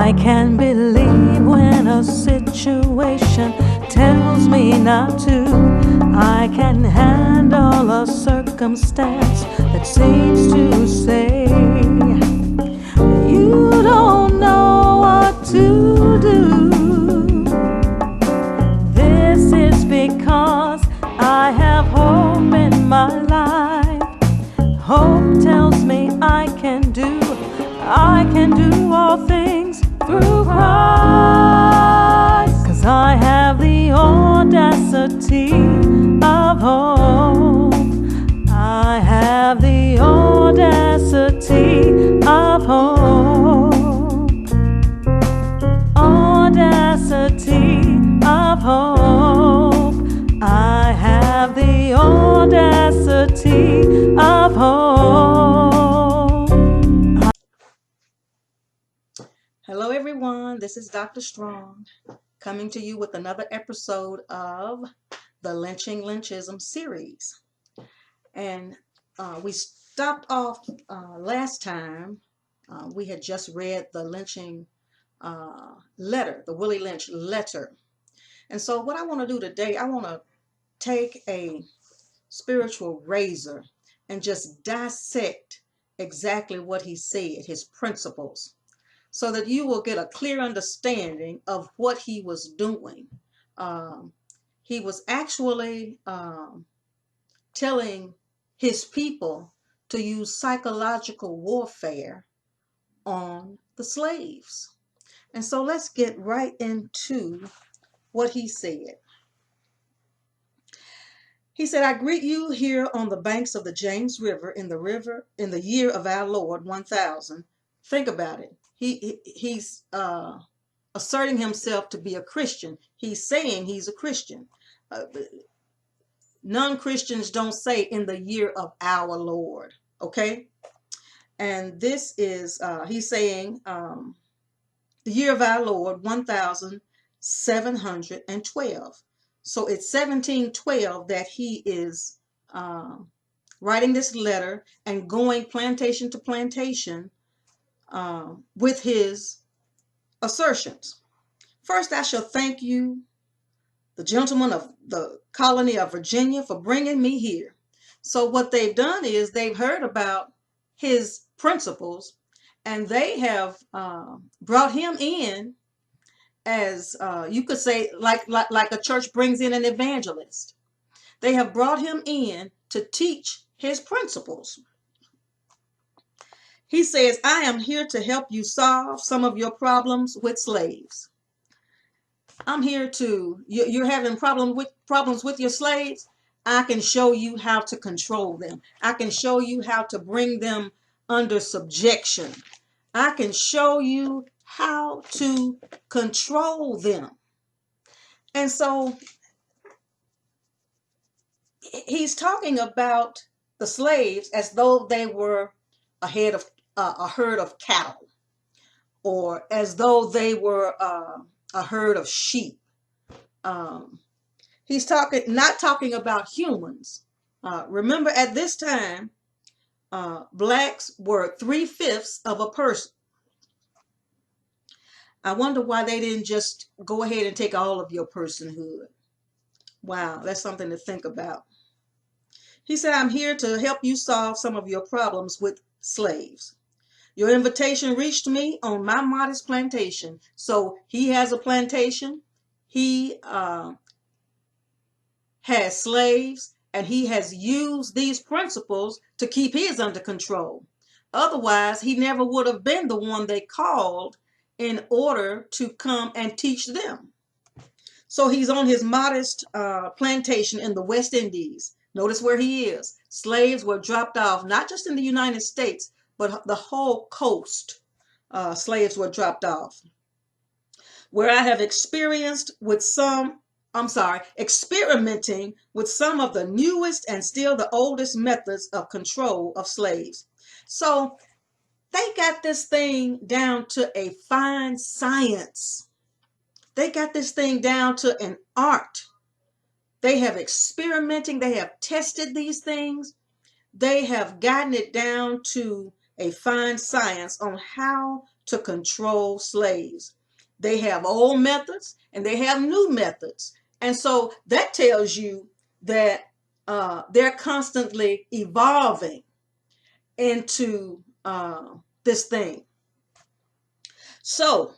I can believe when a situation tells me not to. I can handle a circumstance that seems to say, you don't know what to do. This is because I have hope in my life. Hope tells me I can do all things through Christ. 'Cause I have the audacity of hope. I have the audacity of hope. Audacity of hope. I have the audacity of hope. Hello everyone, this is Dr. Strong coming to you with another episode of the Lynchism series. And we stopped off last time. We had just read the lynching letter, the Willie Lynch letter. And so what I want to do today, I want to take a spiritual razor and just dissect exactly what he said, his principles, so that you will get a clear understanding of what he was doing. He was actually telling his people to use psychological warfare on the slaves. And so let's get right into what he said. He said, I greet you here on the banks of the James River in the year of our Lord 1000. Think about it. He's asserting himself to be a Christian. He's saying he's a Christian. Non-Christians don't say in the year of our Lord, okay? And this is, he's saying the year of our Lord 1712. So it's 1712 that he is writing this letter and going plantation to plantation with his assertions. First, I shall thank you, the gentlemen of the colony of Virginia, for bringing me here. So what they've done is they've heard about his principles, and they have brought him in as you could say, like a church brings in an evangelist. They have brought him in to teach his principles. He says, I am here to help you solve some of your problems with slaves. I'm here to, you're having problems with your slaves. I can show you how to control them. I can show you how to bring them under subjection. I can show you how to control them. And so he's talking about the slaves as though they were a herd of cattle, or as though they were a herd of sheep. He's not talking about humans. Remember, at this time, blacks were 3/5 of a person. I wonder why they didn't just go ahead and take all of your personhood. Wow, that's something to think about. He said, I'm here to help you solve some of your problems with slaves. Your invitation reached me on my modest plantation. So he has a plantation. He has slaves, and he has used these principles to keep his under control. Otherwise, he never would have been the one they called in order to come and teach them. So he's on his modest plantation in the West Indies. Notice where he is. Slaves were dropped off, not just in the United States, but the whole coast. Slaves were dropped off. Where I have experimenting with some of the newest and still the oldest methods of control of slaves. So they got this thing down to a fine science. They got this thing down to an art. They have experimenting. They have tested these things. They have gotten it down to a fine science on how to control slaves. They have old methods and they have new methods. And so that tells you that they're constantly evolving into this thing. So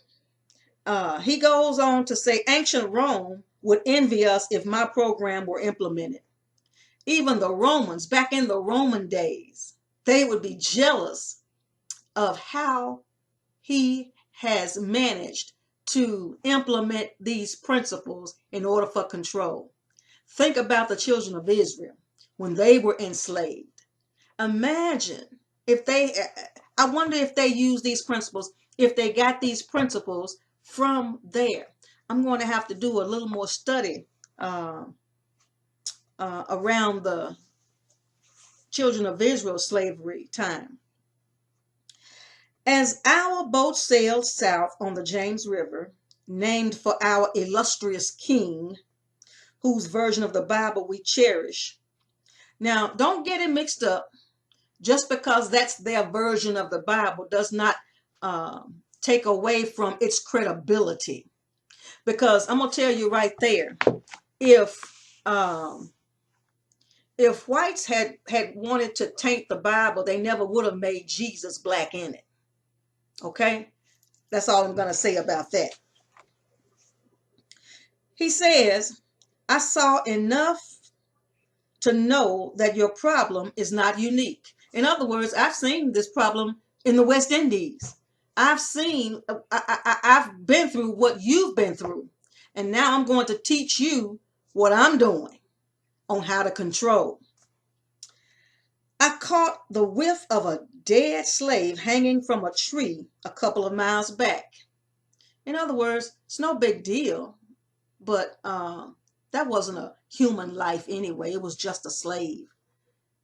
he goes on to say, ancient Rome would envy us if my program were implemented. Even the Romans, back in the Roman days, they would be jealous of how he has managed to implement these principles in order for control. Think about the children of Israel when they were enslaved. Imagine if I wonder if they use these principles, if they got these principles from there. I'm going to have to do a little more study around the children of Israel slavery time. As our boat sailed south on the James River, named for our illustrious king, whose version of the Bible we cherish. Now, don't get it mixed up. Just because that's their version of the Bible does not take away from its credibility. Because I'm going to tell you right there, if whites had wanted to taint the Bible, they never would have made Jesus black in it. Okay? That's all I'm going to say about that. He says, I saw enough to know that your problem is not unique. In other words, I've seen this problem in the West Indies. I've been through what you've been through. And now I'm going to teach you what I'm doing on how to control. I caught the whiff of a dead slave hanging from a tree a couple of miles back. In other words, it's no big deal, but that wasn't a human life anyway. It was just a slave.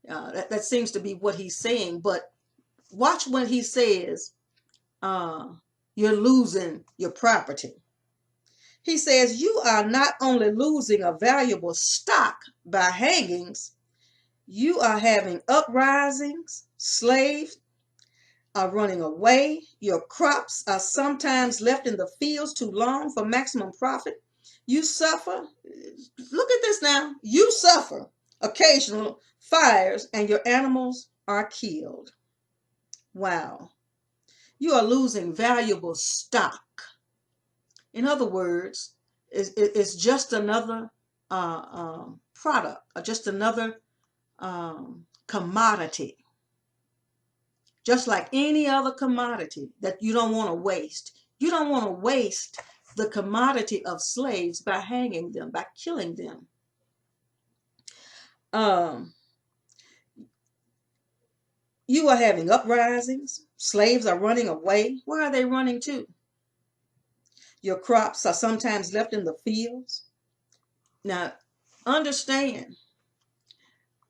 That seems to be what he's saying. But watch when he says, you're losing your property. He says, you are not only losing a valuable stock by hangings, you are having uprisings, slaves are running away, your crops are sometimes left in the fields too long for maximum profit. You suffer, look at this now, you suffer occasional fires and your animals are killed. Wow. You are losing valuable stock. In other words, it's just another product, or just another commodity. Just like any other commodity that you don't want to waste. You don't want to waste the commodity of slaves by hanging them, by killing them. You are having uprisings. Slaves are running away. Where are they running to? Your crops are sometimes left in the fields. Now, understand,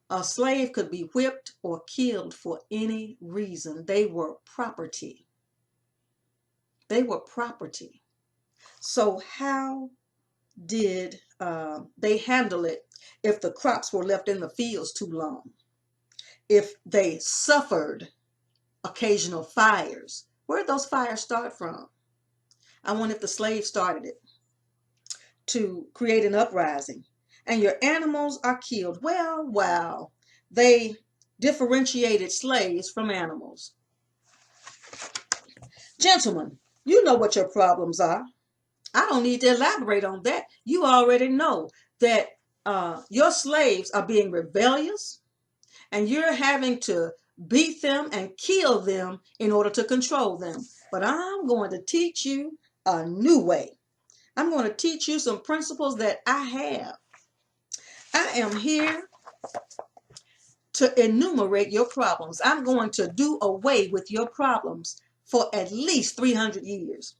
a slave could be whipped or killed for any reason. They were property. They were property. So how did they handle it if the crops were left in the fields too long? If they suffered occasional fires, where did those fires start from? I wonder if the slaves started it to create an uprising. And your animals are killed. Well, wow. They differentiated slaves from animals. Gentlemen, you know what your problems are. I don't need to elaborate on that. You already know that your slaves are being rebellious and you're having to beat them and kill them in order to control them. But I'm going to teach you a new way. I'm going to teach you some principles that I have. I am here to enumerate your problems. I'm going to do away with your problems for at least 300 years.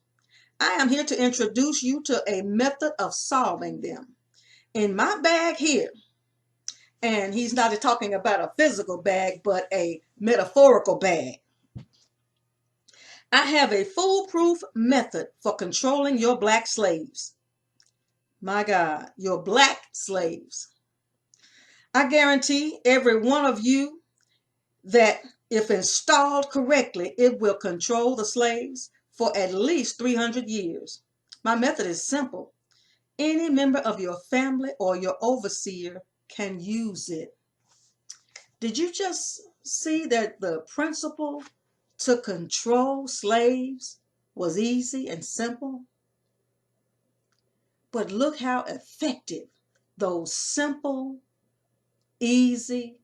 I am here to introduce you to a method of solving them. In my bag here, and he's not talking about a physical bag, but a metaphorical bag. I have a foolproof method for controlling your black slaves. My God, your black slaves. I guarantee every one of you that if installed correctly, it will control the slaves for at least 300 years. My method is simple. Any member of your family or your overseer can use it. Did you just see that the principle to control slaves was easy and simple? But look how effective those simple, easy,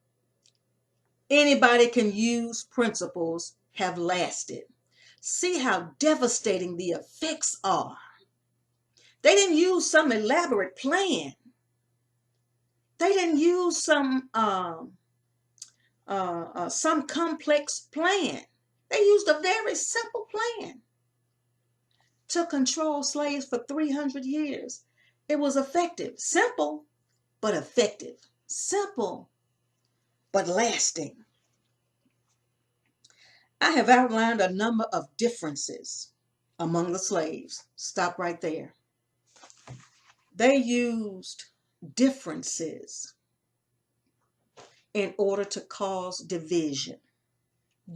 anybody can use principles have lasted. See how devastating the effects are. They didn't use some elaborate plan. They didn't use some complex plan. They used a very simple plan to control slaves for 300 years. It was effective. Simple, but effective. Simple, but lasting. I have outlined a number of differences among the slaves. Stop right there. They used differences in order to cause division.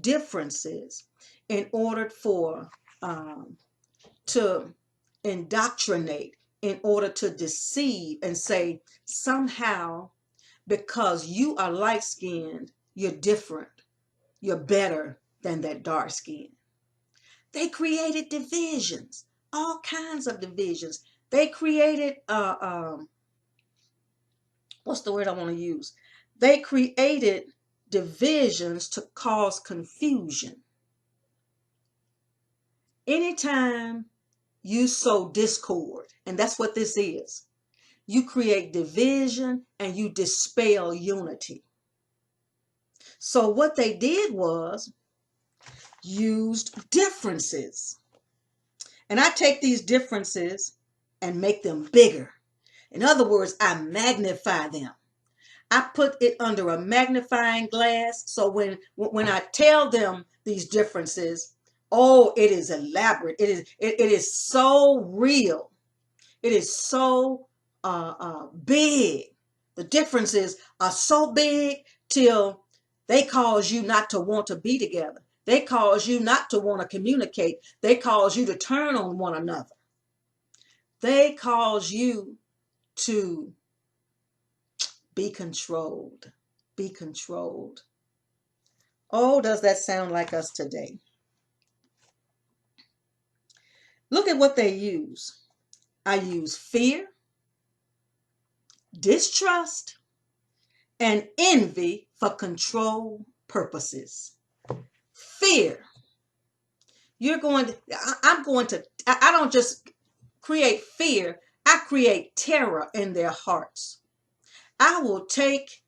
Differences in order to indoctrinate, in order to deceive and say somehow because you are light-skinned, you're different, you're better than that dark skin. They created divisions, all kinds of divisions. They created what's the word I want to use? They created divisions to cause confusion. Anytime you sow discord, and that's what this is, you create division and you dispel unity. So what they did was used differences. And I take these differences and make them bigger. In other words, I magnify them. I put it under a magnifying glass. So when I tell them these differences, oh, it is elaborate. It is so real. It is so big. The differences are so big till they cause you not to want to be together. They cause you not to want to communicate. They cause you to turn on one another. They cause you to be controlled. Be controlled. Oh, does that sound like us today? Look at what they use. I use fear, distrust, and envy for control purposes. Fear. I don't just create fear, I create terror in their hearts. I will take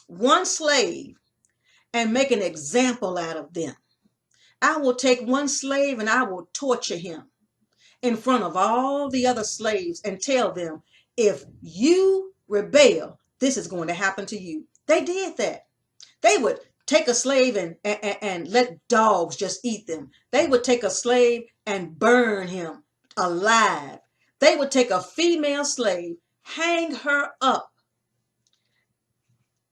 one slave and make an example out of them. I will take one slave and I will torture him in front of all the other slaves and tell them, if you rebel, this is going to happen to you. They did that. They would take a slave and let dogs just eat them. They would take a slave and burn him alive. They would take a female slave, hang her up.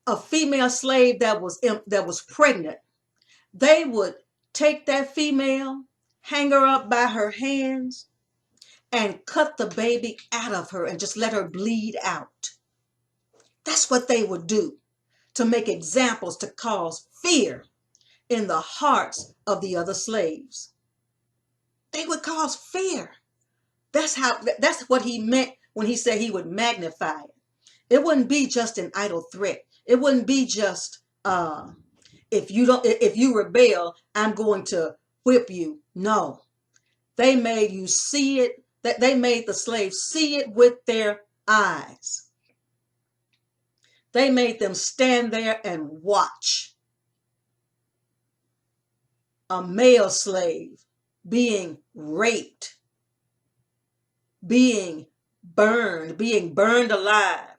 A female slave that was pregnant. They would take that female, hang her up by her hands, and cut the baby out of her and just let her bleed out. That's what they would do to make examples, to cause fear in the hearts of the other slaves. They would cause fear. That's what he meant when he said he would magnify it. It wouldn't be just an idle threat. It wouldn't be just if you rebel, I'm going to whip you. No. They made you see it, that they made the slaves see it with their eyes. They made them stand there and watch a male slave being raped, being burned alive,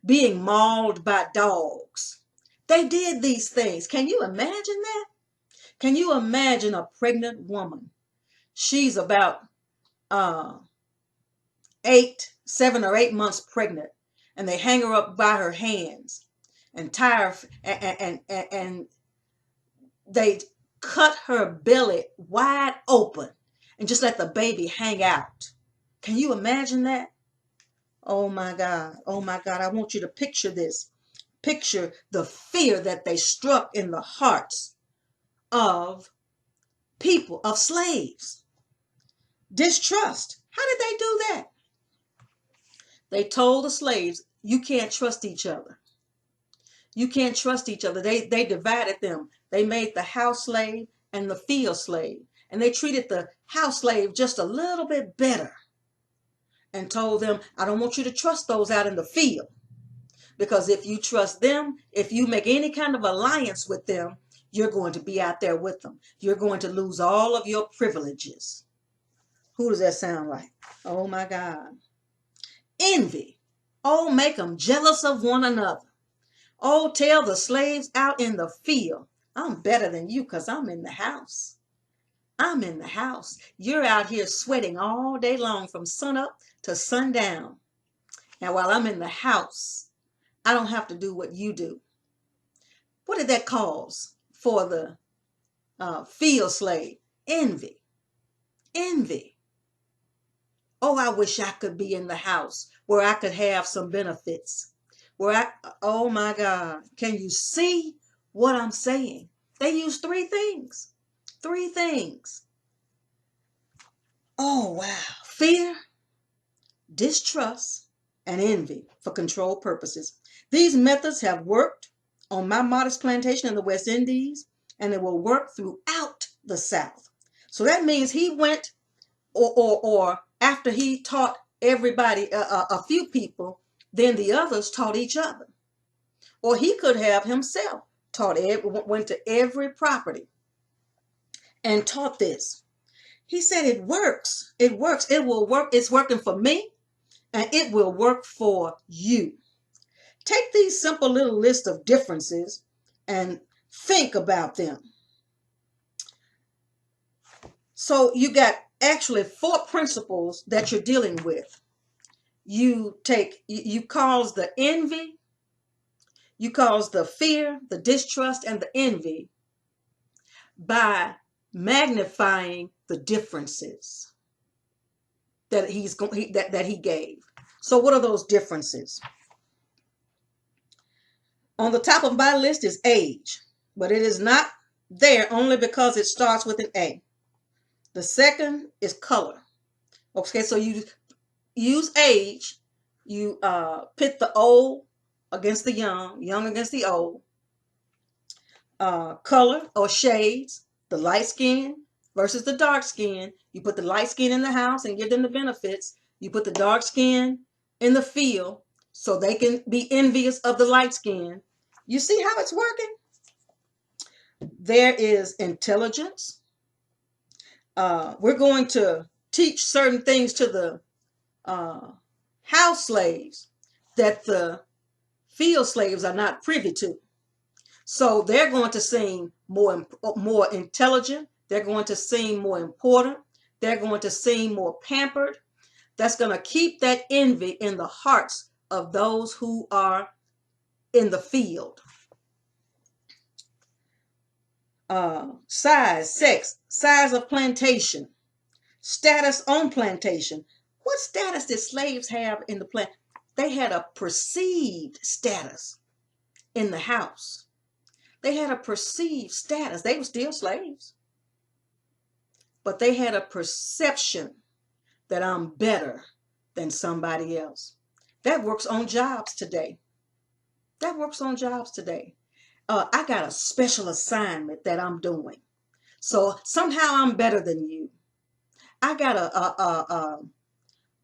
being mauled by dogs. They did these things. Can you imagine that? Can you imagine a pregnant woman? She's about 7 or 8 months pregnant, and they hang her up by her hands and tie her and they cut her belly wide open and just let the baby hang out. Can you imagine that? Oh my God. Oh my God. I want you to picture this. Picture the fear that they struck in the hearts of people, of slaves. Distrust. How did they do that? They told the slaves, you can't trust each other. You can't trust each other. They divided them. They made the house slave and the field slave. And they treated the house slave just a little bit better and told them, I don't want you to trust those out in the field. Because if you trust them, if you make any kind of alliance with them, you're going to be out there with them. You're going to lose all of your privileges. Who does that sound like? Oh my God. Envy. Oh, make them jealous of one another. Oh, tell the slaves out in the field, I'm better than you because I'm in the house. I'm in the house. You're out here sweating all day long from sunup to sundown. Now, while I'm in the house, I don't have to do what you do. What did that cause for the field slave? Envy. Envy. Oh, I wish I could be in the house where I could have some benefits. Oh my God, can you see what I'm saying? They use three things. Three things. Oh, wow. Fear, distrust, and envy for control purposes. These methods have worked on my modest plantation in the West Indies, and it will work throughout the South. So that means he went, or after he taught everybody, a few people, then the others taught each other. Or he could have himself went to every property and taught this. He said it works. It works. It will work. It's working for me, and it will work for you. Take these simple little list of differences and think about them. So you got actually 4 principles that you're dealing with. You cause the envy, you cause the fear, the distrust, and the envy by magnifying the differences that he gave. So what are those differences? On the top of my list is age, but it is not there only because it starts with an A. The second is color. Okay, so you use age. You pit the old against the young, young against the old. Color or shades, the light skin versus the dark skin. You put the light skin in the house and give them the benefits. You put the dark skin in the field so they can be envious of the light skin. You see how it's working? There is intelligence. We're going to teach certain things to the house slaves that the field slaves are not privy to. So they're going to seem more intelligent. They're going to seem more important. They're going to seem more pampered. That's going to keep that envy in the hearts of those who are in the field. Size, sex, size of plantation, status on plantation. What status did slaves have in the plant? They had a perceived status in the house. They had a perceived status. They were still slaves. But they had a perception that I'm better than somebody else. That works on jobs today. That works on jobs today. I got a special assignment that I'm doing. So somehow I'm better than you. I got a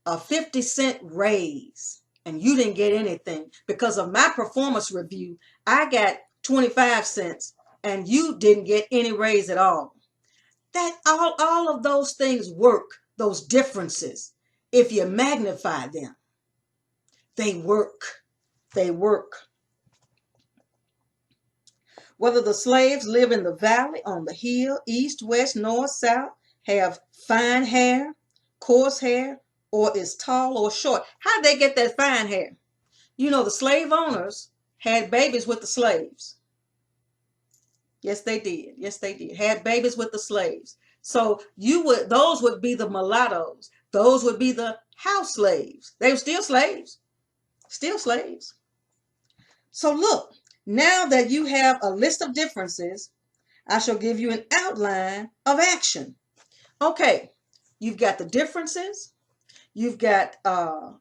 50-cent raise and you didn't get anything. Because of my performance review, I got 25 cents and you didn't get any raise at all. That all of those things work, those differences, if you magnify them. They work. They work. Whether the slaves live in the valley, on the hill, east, west, north, south, have fine hair, coarse hair, or is tall or short. How did they get that fine hair? You know, the slave owners had babies with the slaves. Yes, they did. Yes, they did. Had babies with the slaves. So those would be the mulattoes. Those would be the house slaves. They were still slaves. Still slaves. So look, now that you have a list of differences, I shall give you an outline of action. Okay, you've got the differences. You've got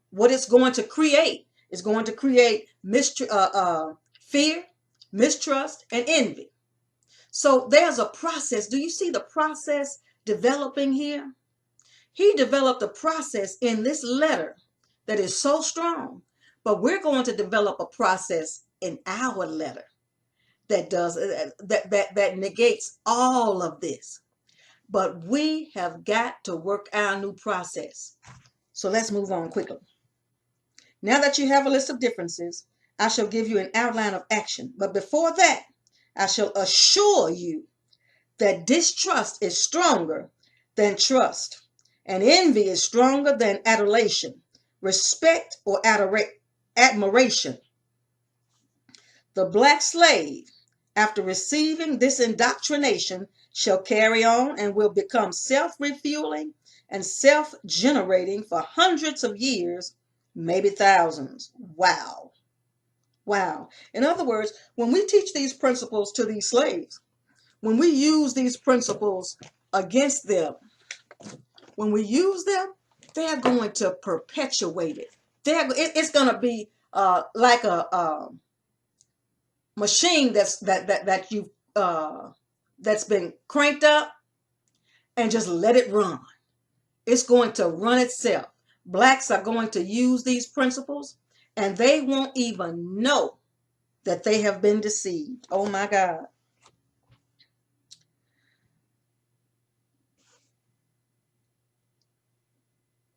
what it's going to create. It's going to create fear, mistrust, and envy. So there's a process. Do you see the process developing here? He developed a process in this letter that is so strong, but we're going to develop a process in our letter that does that negates all of this. But we have got to work our new process. So let's move on quickly. Now that you have a list of differences, I shall give you an outline of action. But before that, I shall assure you that distrust is stronger than trust, and envy is stronger than adulation, respect, or admiration. The black slave, after receiving this indoctrination, shall carry on and will become self-refueling and self-generating for hundreds of years, maybe thousands. Wow. Wow. In other words, when we teach these principles to these slaves, when we use these principles against them, when we use them, they're going to perpetuate it. It's going to be like a machine that's been cranked up and just let it run. It's going to run itself. Blacks are going to use these principles and they won't even know that they have been deceived. Oh my God.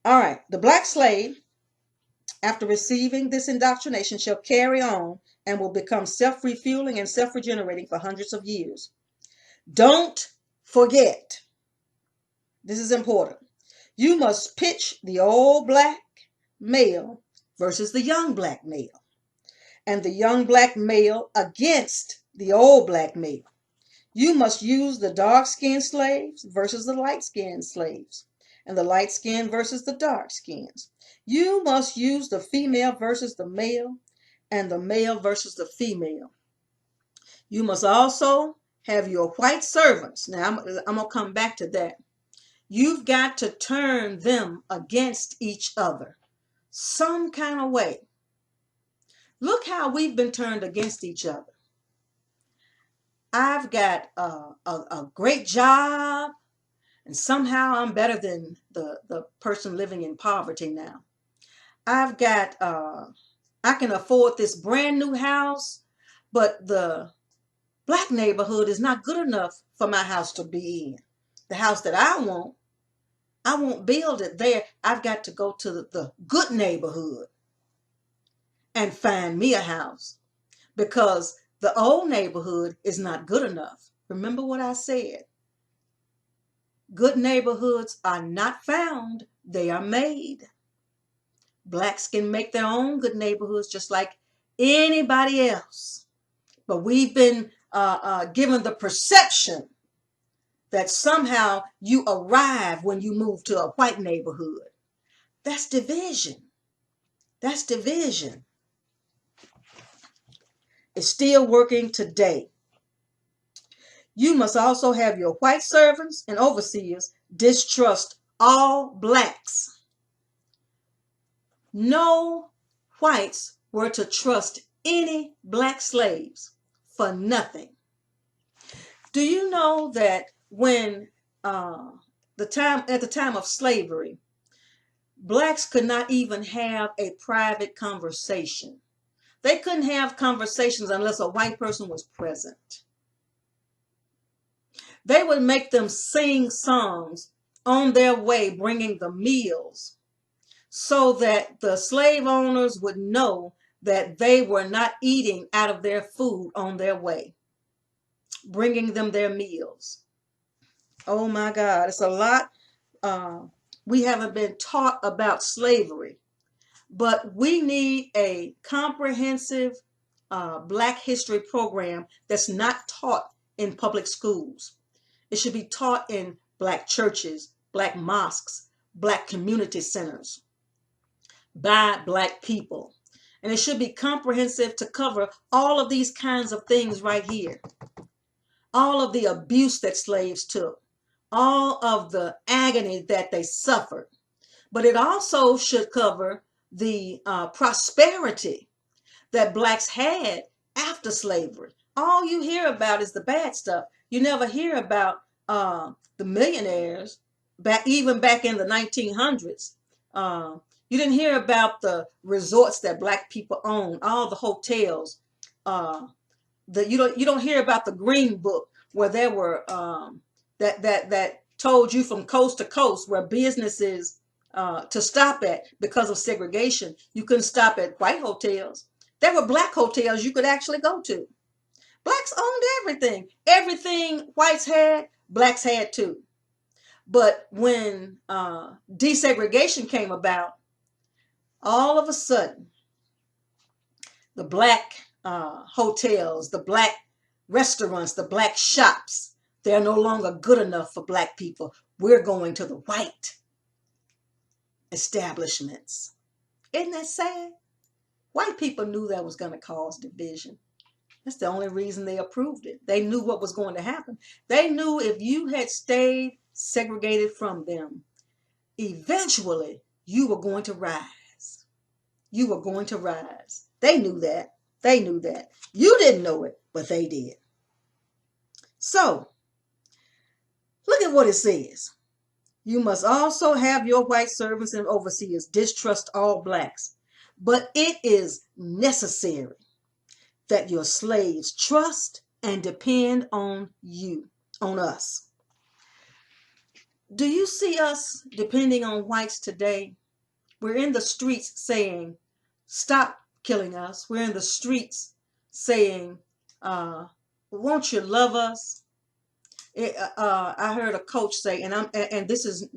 All right. The black slave, after receiving this indoctrination, shall carry on and will become self-refueling and self-regenerating for hundreds of years. Don't forget, this is important. You must pitch the old black male versus the young black male, and the young black male against the old black male. You must use the dark-skinned slaves versus the light-skinned slaves, and the light-skinned versus the dark-skins. You must use the female versus the male, and the male versus the female. You must also have your white servants. Now, I'm going to come back to that. You've got to turn them against each other some kind of way. Look how we've been turned against each other. I've got a great job, and somehow I'm better than the person living in poverty now. I've got, I can afford this brand new house, but the black neighborhood is not good enough for my house to be in. The house that I won't build it there. I've got to go to the good neighborhood and find me a house because the old neighborhood is not good enough. Remember what I said. Good neighborhoods are not found, they are made. Blacks can make their own good neighborhoods just like anybody else. But we've been given the perception that somehow you arrive when you move to a white neighborhood. That's division. That's division. It's still working today. You must also have your white servants and overseers distrust all blacks. No whites were to trust any black slaves for nothing. Do you know that when at the time of slavery, blacks could not even have a private conversation? They couldn't have conversations unless a white person was present. They would make them sing songs on their way bringing the meals so that the slave owners would know that they were not eating out of their food on their way, bringing them their meals. Oh my God, it's a lot. We haven't been taught about slavery, but we need a comprehensive Black history program that's not taught in public schools. It should be taught in Black churches, Black mosques, Black community centers, by Black people. And it should be comprehensive to cover all of these kinds of things right here. All of the abuse that slaves took, all of the agony that they suffered. But it also should cover the prosperity that Blacks had after slavery. All you hear about is the bad stuff. You never hear about the millionaires, even back in the 1900s. You didn't hear about the resorts that Black people own, all the hotels. You don't hear about the Green Book, where there were that told you from coast to coast where businesses to stop at because of segregation. You couldn't stop at white hotels. There were Black hotels you could actually go to. Blacks owned everything. Everything whites had, Blacks had too. But when desegregation came about, all of a sudden, the Black hotels, the Black restaurants, the Black shops, they're no longer good enough for Black people. We're going to the white establishments. Isn't that sad? White people knew that was going to cause division. That's the only reason they approved it. They knew what was going to happen. They knew if you had stayed segregated from them, eventually you were going to rise. You were going to rise. They knew that. They knew that. You didn't know it, but they did. So, look at what it says. You must also have your white servants and overseers distrust all Blacks. But it is necessary that your slaves trust and depend on you, on us. Do you see us depending on whites today? We're in the streets saying, stop killing us. We're in the streets saying, won't you love us? I heard a coach say, and this is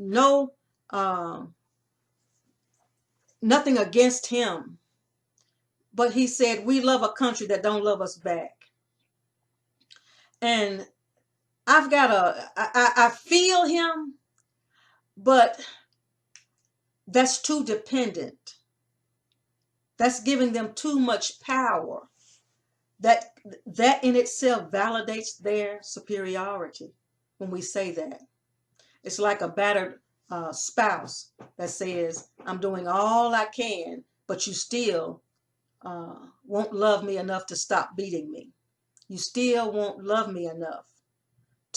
nothing against him, but he said, we love a country that don't love us back. And I feel him, but that's too dependent. That's giving them too much power. That in itself validates their superiority when we say that. It's like a battered spouse that says, I'm doing all I can, but you still won't love me enough to stop beating me. You still won't love me enough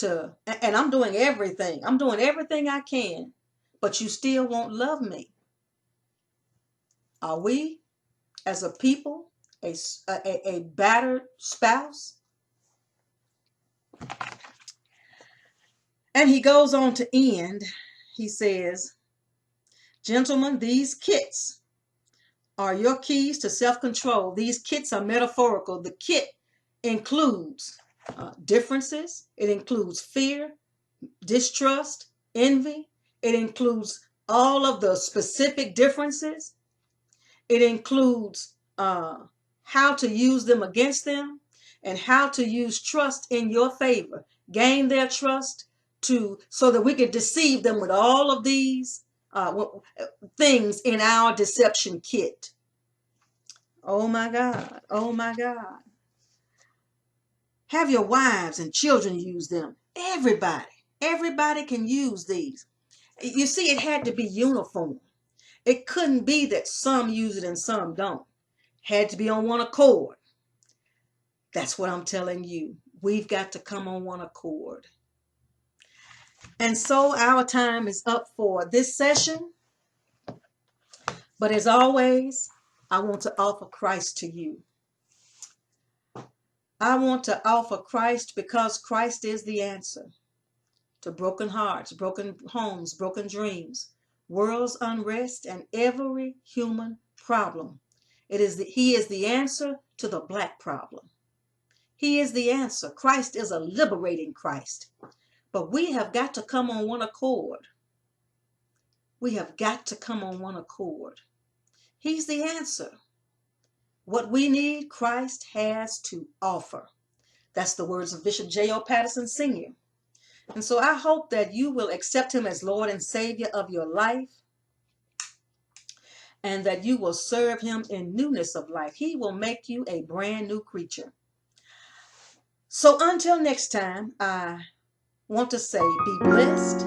and I'm doing everything. I'm doing everything I can, but you still won't love me. Are we, as a people, a battered spouse? And he goes on to end. He says, gentlemen, these kits are your keys to self-control. These kits are metaphorical. The kit includes differences. It includes fear, distrust, envy. It includes all of the specific differences. It includes how to use them against them and how to use trust in your favor. Gain their trust so that we can deceive them with all of these things in our deception kit. Oh my God. Oh my God. Have your wives and children use them. Everybody can use these. You see, it had to be uniform. It couldn't be that some use it and some don't. Had to be on one accord. That's what I'm telling you. We've got to come on one accord. And so our time is up for this session. But as always, I want to offer Christ to you. I want to offer Christ because Christ is the answer to broken hearts, broken homes, broken dreams, world's unrest, and every human problem. He is the answer to the Black problem. He is the answer. Christ is a liberating Christ. But we have got to come on one accord. We have got to come on one accord. He's the answer. What we need, Christ has to offer. That's the words of Bishop J.O. Patterson Sr. And so I hope that you will accept him as Lord and Savior of your life, and that you will serve him in newness of life. He will make you a brand new creature. So until next time, I want to say be blessed,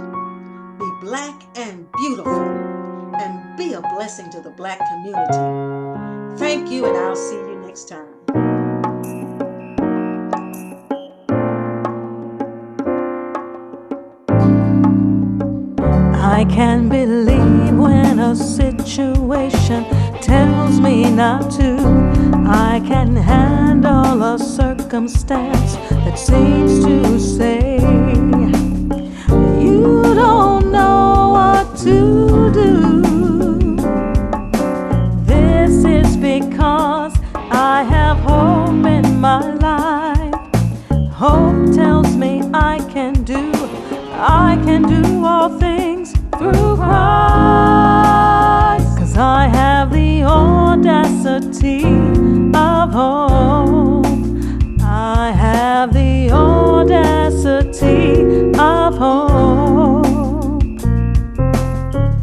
be black and beautiful, and be a blessing to the black community. Thank you, and I'll see you next time. I can't believe when a situation tells me not to. I can handle a circumstance that seems to say, you don't know what to do. This is because I have hope in my life. Hope tells me I can do all things through Christ. 'Cause I have the audacity of hope. I have the audacity of hope.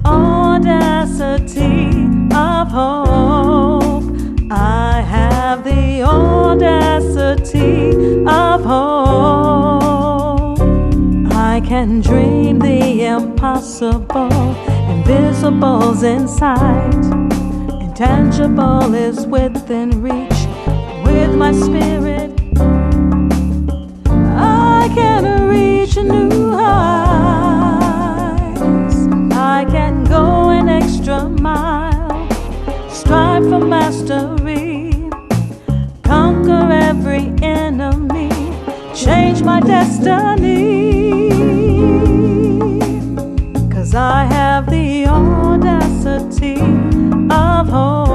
Audacity of hope. I have the audacity of hope. I can dream the impossible, invisible's in sight, intangible is within reach. With my spirit, I can reach new heights. I can go an extra mile, strive for mastery, conquer every enemy, change my destiny. 'Cause I have the audacity of hope.